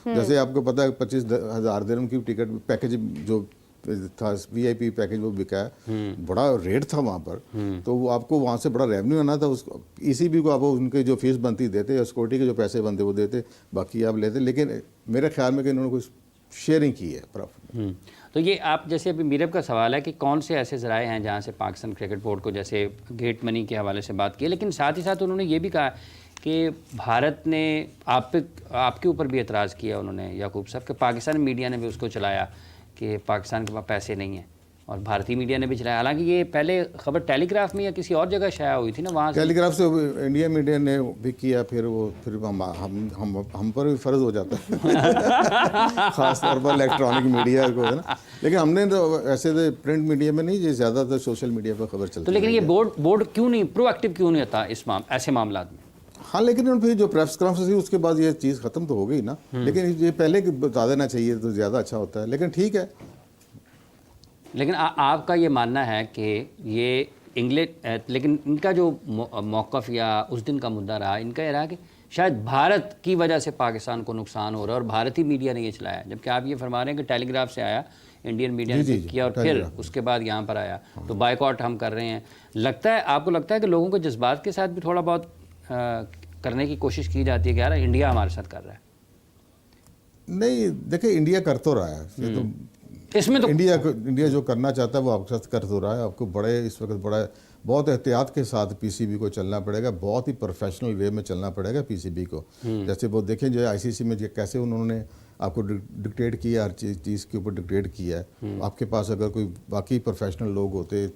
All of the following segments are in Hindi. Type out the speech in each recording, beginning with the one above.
जैसे आपको पता है 25,000 दिरहम की टिकट पैकेज जो था, वीआईपी पैकेज वो बिका है, बड़ा रेट था वहाँ पर, तो वो आपको वहाँ से बड़ा रेवेन्यू आना था। उसको ईसीबी को आप उनके जो फीस बनती देते या सिक्योरिटी के जो पैसे बनते वो देते, बाकी आप लेते। लेकिन मेरे ख्याल में कि इन्होंने कुछ शेयरिंग की है प्रॉफिट। तो ये आप जैसे अभी मीरब का सवाल है कि कौन से ऐसे ज़राए हैं जहाँ से पाकिस्तान क्रिकेट बोर्ड को जैसे गेट मनी के हवाले से बात की, लेकिन साथ ही साथ उन्होंने ये भी कहा कि भारत ने आपके ऊपर भी एतराज़ किया उन्होंने, याकूब साहब, कि पाकिस्तान मीडिया ने भी उसको चलाया कि पाकिस्तान के पास पैसे नहीं हैं, और भारतीय मीडिया ने भी चलाया। हालांकि ये पहले खबर टेलीग्राफ में या किसी और जगह शाया हुई थी ना, वहाँ टेलीग्राफ से इंडिया मीडिया ने भी किया, फिर हम पर भी फ़र्ज हो जाता है ख़ास तौर पर इलेक्ट्रॉनिक मीडिया को, है ना। लेकिन हमने तो ऐसे तो प्रिंट मीडिया में नहीं, ये ज़्यादातर सोशल मीडिया पर खबर चलती तो। लेकिन ये बोर्ड क्यों नहीं प्रोएक्टिव क्यों नहीं होता ऐसे मामला में? हाँ, लेकिन फिर जो प्रेस कॉन्फ्रेंस हुई उसके बाद ये चीज़ ख़त्म तो हो गई ना। लेकिन ये पहले बता देना चाहिए तो ज़्यादा अच्छा होता है, लेकिन ठीक है। लेकिन आपका ये मानना है कि ये इंग्लैंड, लेकिन इनका जो मौक़िफ़ या उस दिन का मुद्दा रहा, इनका ये रहा कि शायद भारत की वजह से पाकिस्तान को नुकसान हो रहा है और भारतीय मीडिया ने ये चलाया, जबकि आप ये फरमा रहे हैं कि टेलीग्राफ से आया, इंडियन मीडिया ने किया और फिर उसके बाद यहाँ पर आया, तो बायकॉट हम कर रहे हैं। आपको लगता है कि लोगों को जज्बात के साथ भी थोड़ा बहुत करने की कोशिश की जाती है कि यार इंडिया हमारे साथ कर रहा है? नहीं, देखिए इंडिया कर तो रहा है, तो इसमें तो इंडिया जो करना चाहता है वो आपके साथ कर तो रहा है। आपको इस वक्त बहुत एहतियात के साथ पीसीबी को चलना पड़ेगा, बहुत ही प्रोफेशनल वे में चलना पड़ेगा पीसीबी को। जैसे वो देखें जो आईसीसी में कैसे उन्होंने आपको डिक्टेट किया, हर चीज़ के ऊपर डिक्टेट किया है। आपके पास अगर कोई बाकी प्रोफेशनल लोग होते,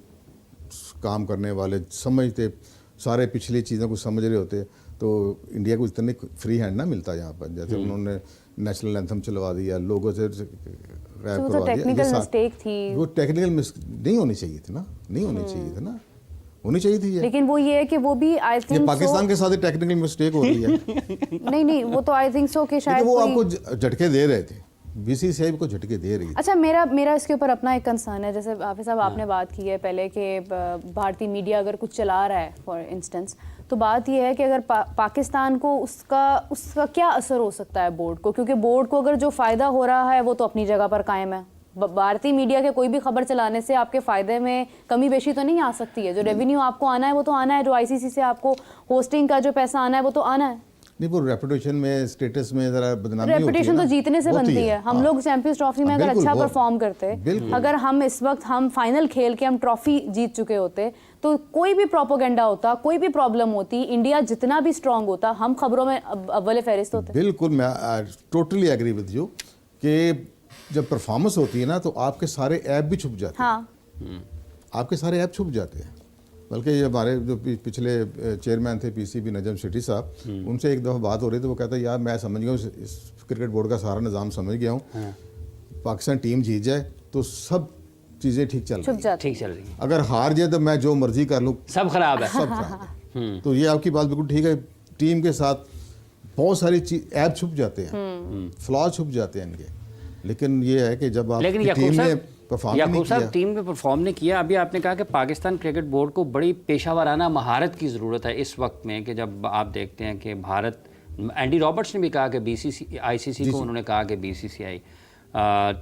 काम करने वाले, समझते, सारे पिछली चीज़ों को समझ रहे होते, तो इंडिया को इतने फ्री हैंड ना मिलता यहाँ पर। जैसे उन्होंने नेशनल एंथम चलवा दिया, लोगों से गायब करवा दिया, वो टेक्निकल नहीं होनी चाहिए थी ना, नहीं होनी चाहिए थी ना, होनी चाहिए थी ये। लेकिन वो ये है कि वो भी आई थिंक पाकिस्तान के साथ ही टेक्निकल मिस्टेक हो रही है। नहीं, वो तो आई थिंक सो कि शायद वो आपको झटके दे रहे थे, बीसीसीआई को झटके दे रही है। अच्छा, मेरा इसके ऊपर अपना एक कंसर्न है। जैसे हाफिज साहब आपने बात की है पहले कि भारतीय मीडिया अगर कुछ चला रहा है फॉर इंस्टेंस, तो बात यह है कि अगर पाकिस्तान को उसका क्या असर हो सकता है बोर्ड को, क्योंकि बोर्ड को अगर जो फ़ायदा हो रहा है वो तो अपनी जगह पर कायम है। भारतीय मीडिया के कोई भी खबर चलाने से आपके फ़ायदे में कमी बेशी तो नहीं आ सकती है। जो रेवेन्यू आपको आना है वो तो आना है, जो आईसीसी से आपको होस्टिंग का जो पैसा आना है वो तो आना है। नहीं, वो रेपुटेशन में, स्टेटस में ज़रा बदनामी होती है। रेपुटेशन तो जीतने से बनती है। हम लोग चैंपियंस ट्रॉफी में अगर अच्छा परफॉर्म करते, अगर हम इस वक्त हम फाइनल खेल के हम ट्रॉफी जीत चुके होते, तो कोई भी प्रोपोगेंडा होता, कोई भी प्रॉब्लम होती, इंडिया जितना भी स्ट्रांग होता, हम खबरों में अव्वल फहरिस्त होते। बिल्कुल, मैं टोटली एग्री विद यू कि जब परफॉर्मेंस होती है ना तो आपके सारे ऐप भी छुप जाते हैं। हाँ, आपके सारे ऐप छुप जाते हैं। बल्कि ये हमारे जो पिछले चेयरमैन थे पीसीबी नजम शेट्टी साहब, उनसे एक दफ़ा बात हो रही थी, वो कहता है यार मैं समझ गया हूँ, इस क्रिकेट बोर्ड का सारा निज़ाम समझ गया हूँ। पाकिस्तान टीम जीत जाए तो सब चीज़ें ठीक चल रही हैं, अगर हार जाए तो मैं जो मर्जी कर लूँ, सब खराब है, सब खराब है। तो ये आपकी बात बिल्कुल ठीक है। टीम के साथ बहुत सारी ऐप छुप जाते हैं, फ्लॉ छुप जाते हैं इनके। लेकिन ये है कि जब आप टीम में टीम में परफॉर्म नहीं किया। अभी आपने कहा कि पाकिस्तान क्रिकेट बोर्ड को बड़ी पेशावराना महारत की ज़रूरत है इस वक्त में, कि जब आप देखते हैं कि भारत, एंडी रॉबर्ट्स ने भी कहा कि आईसीसी को उन्होंने कहा कि बीसीसीआई,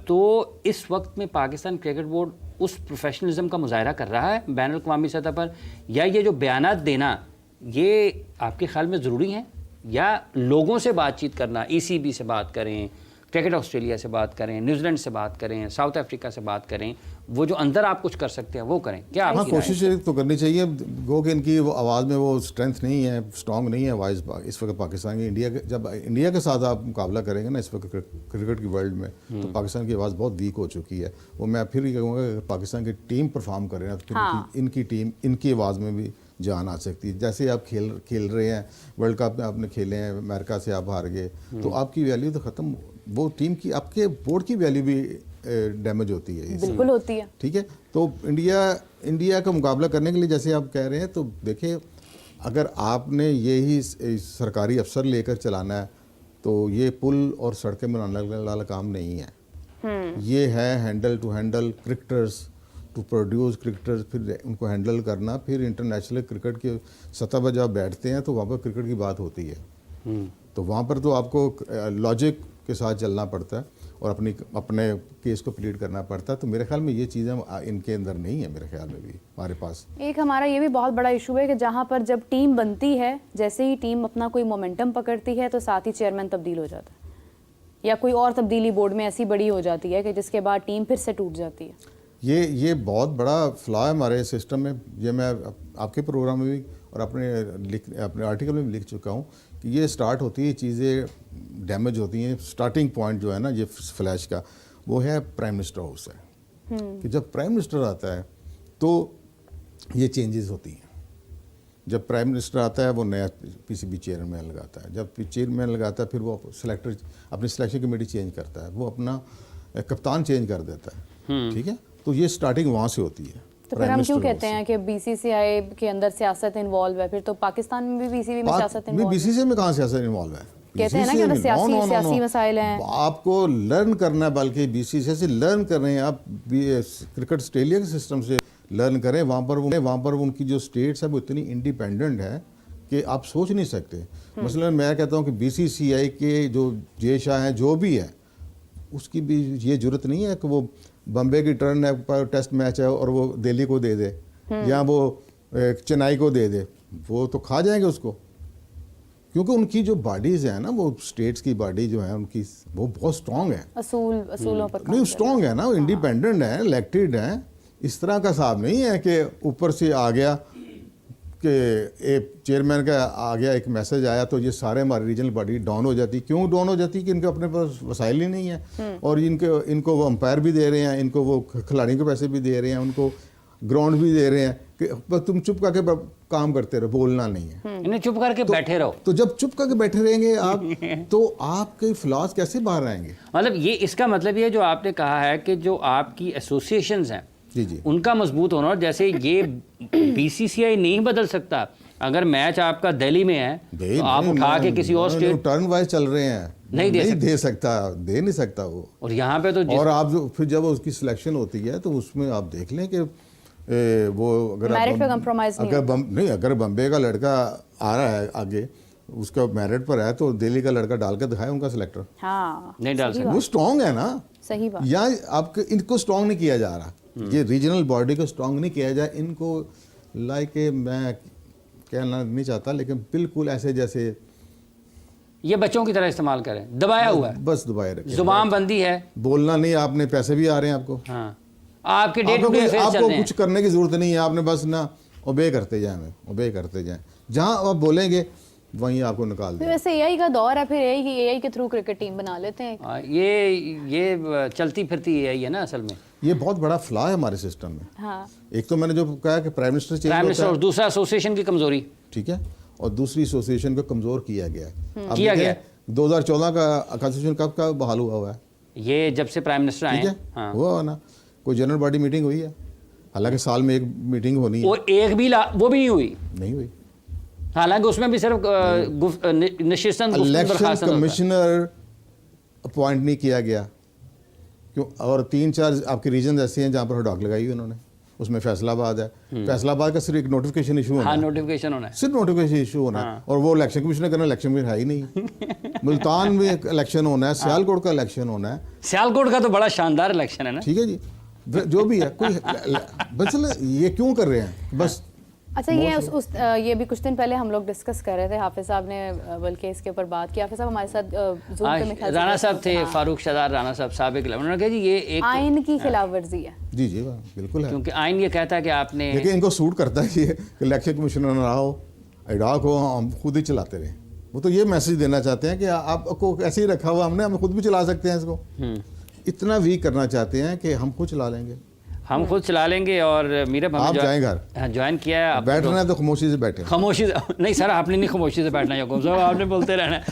तो इस वक्त में पाकिस्तान क्रिकेट बोर्ड उस प्रोफेशनलिज्म का मुजाहरा कर रहा है बैन अल-अक़वामी सतह पर, या ये जो बयानात देना ये आपके ख्याल में ज़रूरी हैं, या लोगों से बातचीत करना, ईसीबी से बात करें, क्रिकेट ऑस्ट्रेलिया से बात करें, न्यूजीलैंड से बात करें, साउथ अफ्रीका से बात करें, वो जो अंदर आप कुछ कर सकते हैं वो करें? क्या हाँ, कोशिश तो करनी चाहिए। गो कि इनकी वो आवाज़ में वो स्ट्रेंथ नहीं है, स्ट्रॉन्ग नहीं है आवाज़ इस वक्त पाकिस्तान की। जब इंडिया के साथ आप मुकाबला करेंगे ना इस वक्त क्रिकेट की वर्ल्ड में, तो पाकिस्तान की आवाज़ बहुत वीक हो चुकी है। वो मैं फिर ये कहूँगा कि पाकिस्तान की टीम परफॉर्म करे ना, तो इनकी टीम, इनकी आवाज़ में भी जान आ सकती है। जैसे आप खेल रहे हैं, वर्ल्ड कप में आपने खेले हैं, अमेरिका से आप हार गए, तो आपकी वैल्यू तो ख़त्म, वो टीम की, आपके बोर्ड की वैल्यू भी डैमेज होती है। बिल्कुल होती है। ठीक है, तो इंडिया का मुकाबला करने के लिए जैसे आप कह रहे हैं, तो देखिए अगर आपने यही सरकारी अफसर लेकर चलाना है तो ये पुल और सड़कें बनाने वाला काम नहीं है। ये है handle to handle cricketers, to produce cricketers, फिर उनको हैंडल करना, फिर इंटरनेशनल क्रिकेट की सतह पर जब बैठते हैं तो वहाँ पर क्रिकेट की बात होती है। तो वहाँ पर तो आपको लॉजिक के साथ चलना पड़ता है और अपने केस को प्लीड करना पड़ता है। तो मेरे ख्याल में ये चीज़ें इनके अंदर नहीं है, मेरे ख्याल में भी हमारे पास। एक हमारा ये भी बहुत बड़ा इशू है कि जहाँ पर जब टीम बनती है, जैसे ही टीम अपना कोई मोमेंटम पकड़ती है तो साथ ही चेयरमैन तब्दील हो जाता है, या कोई और तब्दीली बोर्ड में ऐसी बड़ी हो जाती है कि जिसके बाद टीम फिर से टूट जाती है। ये बहुत बड़ा फ्लॉ है हमारे सिस्टम में। ये मैं आपके प्रोग्राम में भी और अपने आर्टिकल में भी लिख चुका हूँ कि ये स्टार्ट होती है, चीज़ें डैमेज होती हैं। स्टार्टिंग पॉइंट जो है ना ये फ्लैश का, वो है प्राइम मिनिस्टर हाउस है। कि जब प्राइम मिनिस्टर आता है तो ये चेंजेस होती हैं। जब प्राइम मिनिस्टर आता है वो नया पीसीबी चेयरमैन लगाता है, जब चेयरमैन लगाता है फिर वो सेलेक्टर अपनी सिलेक्शन कमेटी चेंज करता है, वो अपना कप्तान चेंज कर देता है। ठीक है, तो ये स्टार्टिंग वहाँ से होती है। तो फिर हम क्यों कहते हैं कि बीसीसीआई के अंदर सियासत इन्वॉल्व है? फिर तो पाकिस्तान में भी बीसीबी में सियासत इन्वॉल्व है। बीसीसीआई में कहाँ सियासत इन्वॉल्व है? कहते हैं ना कि अंदर सियासी मसाइल हैं। आपको लर्न करना है, बल्कि बीसीसीआई से लर्न कर रहे हैं आप। क्रिकेट ऑस्ट्रेलिया के सिस्टम से लर्न करें। वहाँ पर उनकी जो स्टेट्स है वो इतनी इंडिपेंडेंट है कि आप सोच नहीं सकते। मसलन मैं कहता हूँ कि बीसीसीआई के जो जे शाह हैं, जो भी है, उसकी भी ये जरूरत नहीं है कि वो बम्बे की टर्न है पर टेस्ट मैच है और वो दिल्ली को दे दे या वो चेन्नई को दे दे, वो तो खा जाएंगे उसको। क्योंकि उनकी जो बॉडीज है ना, वो स्टेट्स की बॉडी जो है उनकी, वो बहुत स्ट्रांग है। असूलों पर नहीं, स्ट्रांग है ना, वो इंडिपेंडेंट है, इलेक्टेड है। इस तरह का साहब नहीं है कि ऊपर से आ गया कि एक चेयरमैन का आ गया, एक मैसेज आया तो ये सारे हमारी रीजनल बॉडी डाउन हो जाती। क्यों डाउन हो जाती? कि इनके अपने पास वसाइल ही नहीं है और इनको वो अंपायर भी दे रहे हैं, इनको वो खिलाड़ियों के पैसे भी दे रहे हैं, उनको ग्राउंड भी दे रहे हैं कि बस तुम चुप करके काम करते रहो, बोलना नहीं है। इन्हें चुप करके बैठे रहो। तो जब चुप करके बैठे रहेंगे आप तो आपके फ्लॉज कैसे बाहर आएंगे? मतलब ये इसका मतलब ये जो आपने कहा है कि जो आपकी एसोसिएशंस हैं जी उनका मजबूत होना, और जैसे ये बीसीसीआई नहीं बदल सकता। अगर मैच आपका दिल्ली में है तो आप उठा के किसी और स्टेट, टर्न वाइज चल रहे हैं, नहीं दे नहीं सकता वो। और यहाँ पे तो और आप फिर जब उसकी सिलेक्शन होती है तो उसमें आप देख लें कि वो अगर बम्बे का लड़का आ रहा है आगे, उसका मेरिट पर है, तो दिल्ली का लड़का डाल के दिखाए उनका सिलेक्टर। हाँ, नहीं डाल सकते। वो स्ट्रांग है ना। सही बात। या आपके इनको स्ट्रांग नहीं किया जा रहा, ये रीजनल बॉडी को स्ट्रांग नहीं किया जाए इनको। लाइक मैं कहना नहीं चाहता, लेकिन बिल्कुल ऐसे जैसे ये बच्चों की तरह इस्तेमाल करें, दबाया हुआ है, बस दबाए रखें। जुबान बंदी है, बोलना नहीं, आपने पैसे भी आ रहे हैं आपको। हाँ, आपके डे टू डे अफेयर चल आपको रहे हैं। कुछ करने की जरूरत नहीं है, आपने बस ना ओबे करते जाएं। जहां आप बोलेंगे वहीं आपको निकाल दें। वैसे एआई का दौर है, फिर एआई के थ्रू क्रिकेट टीम बना लेते हैं। ये चलती फिरती एआई है ना असल में। ये बहुत बड़ा फ्लॉ है हमारे सिस्टम में। हाँ। एक तो मैंने जो कहा कि प्राइम मिनिस्टर चेंज होता है, और दूसरा एसोसिएशन की कमजोरी, ठीक है, और दूसरी एसोसिएशन को कमजोर किया गया है। किया गया है। 2014 का कॉन्स्टिट्यूशन कब बहाल हुआ है? ये जब से प्राइम मिनिस्टर आए ठीक है, हाँ। हुआ ना, कोई जनरल बॉडी मीटिंग हुई है? हालांकि साल में एक मीटिंग होनी है, वो एक भी वो भी नहीं हुई। हालांकि उसमें भी सिर्फ निशिस्तन इलेक्शन कमिश्नर अपॉइंट नहीं किया गया क्यों? और 3-4 आपके रीजन ऐसे हैं जहाँ पर हड़ाक लगाई हुई उन्होंने। उसमें फैसलाबाद है, फैसलाबाद का सिर्फ एक नोटिफिकेशन इशू होना हाँ, है, नोटिफिकेशन होना है, सिर्फ नोटिफिकेशन इशू होना है। और वो इलेक्शन कमिश्नर करना, इलेक्शन कमिश्नर है ही नहीं। मुल्तान में इलेक्शन होना है, सियालकोट का इलेक्शन होना है। सियालकोट का तो बड़ा शानदार इलेक्शन है ना। ठीक है जी, जो भी है कोई बस ये क्यों कर रहे हैं बस। अच्छा, ये भी कुछ दिन पहले हम लोग डिस्कस कर रहे थे, हाफिज साहब ने बल्कि इसके ऊपर बात की। हाफिज साहब हमारे साथ राणा साहब थे, फारूक शहदार राणा साहब साबिक, उन्होंने कहा जी ये एक आइन की खिलाफ वर्जी है। जी बिल्कुल है, क्योंकि आइन ये कहता है कि आपने, लेकिन इनको सूट करता है ये कि इलेक्शन कमिश्नर ना हो, एडॉक हो, हम खुद ही चलाते रहे। वो तो ये मैसेज देना चाहते हैं कि आपको ऐसे ही रखा हुआ हमने, हम खुद भी चला सकते हैं इसको। इतना वीक करना चाहते हैं कि हम खुद चला लेंगे, हम खुद चला लेंगे। और मीरा आप जाएं घर, ज्वाइन किया है, बैठना है तो खामोशी से बैठे। खामोशी नहीं सर, आपने नहीं खामोशी से बैठना, याकूब साहब आपने बोलते रहना है।